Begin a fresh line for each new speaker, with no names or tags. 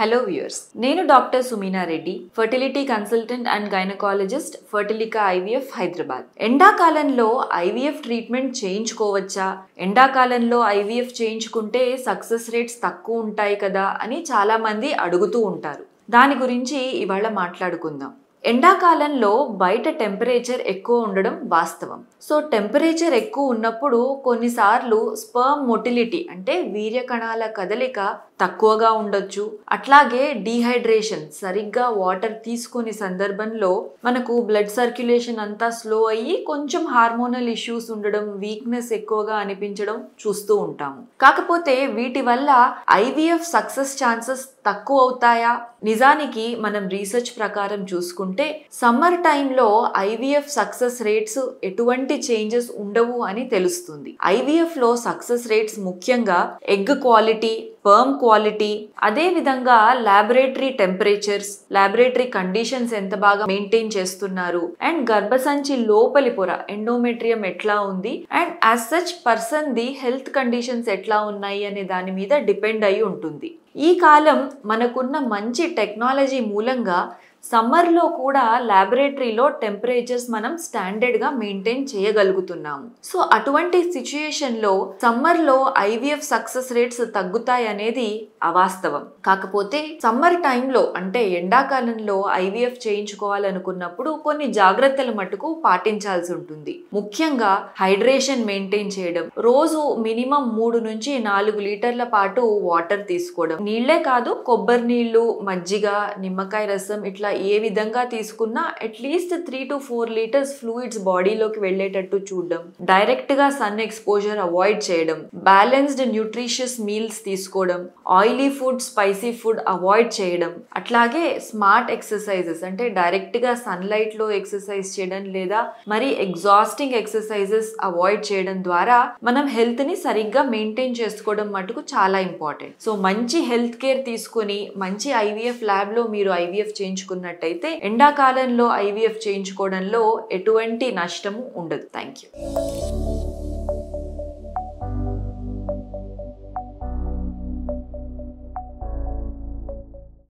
Hello viewers, నేను doctor Sumeena Reddy, fertility consultant and gynaecologist, Fertilica IVF Hyderabad. ఎండాకాలంలో IVF treatment చేయించుకోవచ్చా? ఎండాకాలంలో IVF చేయించుకుంటే సక్సెస్ రేట్స్ తక్కువ ఉంటాయి కదా అని చాలా మంది అడుగుతూ ఉంటారు. దాని గురించి ఇవాళ మాట్లాడుకుందాం. ఎండాకాలంలో బయట టెంపరేచర్ ఎక్కువ ఉండడం వాస్తవం. సో టెంపరేచర్ ఎక్కువ ఉన్నప్పుడు కొన్నిసార్లు స్పర్మ్ మొటిలిటీ అంటే వీర్య కణాల కదలిక తక్కువగా ఉండొచ్చు. అట్లాగే డీహైడ్రేషన్, సరిగ్గా వాటర్ తీసుకునే సందర్భంలో మనకు బ్లడ్ సర్క్యులేషన్ అంతా స్లో అయ్యి కొంచెం హార్మోనల్ ఇష్యూస్ ఉండడం, వీక్నెస్ ఎక్కువగా అనిపించడం చూస్తూ ఉంటాము. కాకపోతే వీటి వల్ల ఐవీఎఫ్ సక్సెస్ ఛాన్సెస్ తక్కువ అవుతాయా? నిజానికి మనం రీసెర్చ్ ప్రకారం చూసుకుంటే సమ్మర్ టైంలో ఐవీఎఫ్ సక్సెస్ రేట్స్ ఎటువంటి చేంజెస్ ఉండవు అని తెలుస్తుంది. ఐవీఎఫ్ లో సక్సెస్ రేట్స్ ముఖ్యంగా ఎగ్ క్వాలిటీ, స్పర్మ్ క్వాలిటీ, అదే విధంగా ల్యాబొరేటరీ టెంపరేచర్స్, ల్యాబొరేటరీ కండిషన్స్ ఎంత బాగా మెయింటైన్ చేస్తున్నారు, అండ్ గర్భసంచి లోపలి పొర ఎండోమెట్రియం ఎట్లా ఉంది, and as such person the health conditions ఎట్లా ఉన్నాయి అనే దాని మీద డిపెండ్ అయి ఉంటుంది. ఈ కాలం మనకున్న మంచి టెక్నాలజీ మూలంగా సమ్మర్లో కూడా ల్యాబొరేటరీలో టెంపరేచర్స్ మనం స్టాండర్డ్గా మెయింటైన్ చేయగలుగుతున్నాము. సో అటువంటి సిచ్యుయేషన్లో సమ్మర్లో ఐవీఎఫ్ సక్సెస్ రేట్స్ తగ్గుతాయి అనేది అవాస్తవం. కాకపోతే సమ్మర్ టైంలో అంటే ఎండాకాలంలో ఐవీఎఫ్ చేయించుకోవాలనుకున్నప్పుడు కొన్ని జాగ్రత్తలు మటుకు పాటించాల్సి ఉంటుంది. ముఖ్యంగా హైడ్రేషన్ మెయింటైన్ చేయడం, రోజు మినిమం 3 నుంచి 4 లీటర్ల పాటు వాటర్ తీసుకోవడం. నీళ్లే కాదు, కొబ్బరి నీళ్లు, మజ్జిగ, నిమ్మకాయ రసం ఇట్లా ఏ విధంగా తీసుకున్నా అట్లీస్ట్ 3 to 4 లీటర్స్ ఫ్లూయిడ్స్ బాడీలోకి వెళ్ళేటట్టు చూడడం, డైరెక్ట్ గా సన్ ఎక్స్పోజర్ అవాయిడ్ చేయడం, బ్యాలెన్స్డ్ న్యూట్రిషియస్ మీల్స్ తీసుకోవడం, oily food, spicy food avoid చేయడం, అట్లాగే స్మార్ట్ ఎక్సర్సైజెస్ అంటే డైరెక్ట్ గా సన్లైట్ లో ఎక్సర్సైజ్ చేయడం లేదా మరి ఎగ్జాస్టింగ్ ఎక్సర్సైజెస్ అవాయిడ్ చేయడం ద్వారా మనం హెల్త్ ని సరిగ్గా మెయింటైన్ చేసుకోవడం మటుకు చాలా ఇంపార్టెంట్. సో మంచి హెల్త్ కేర్ తీసుకుని మంచి ఐవీఎఫ్ ల్యాబ్ లో మీరు ఐవీఎఫ్ చేయించుకున్నట్టయితే ఎండాకాలంలో ఐవీఎఫ్ చేయించుకోవడంలో ఎటువంటి నష్టము ఉండదు. Thank you.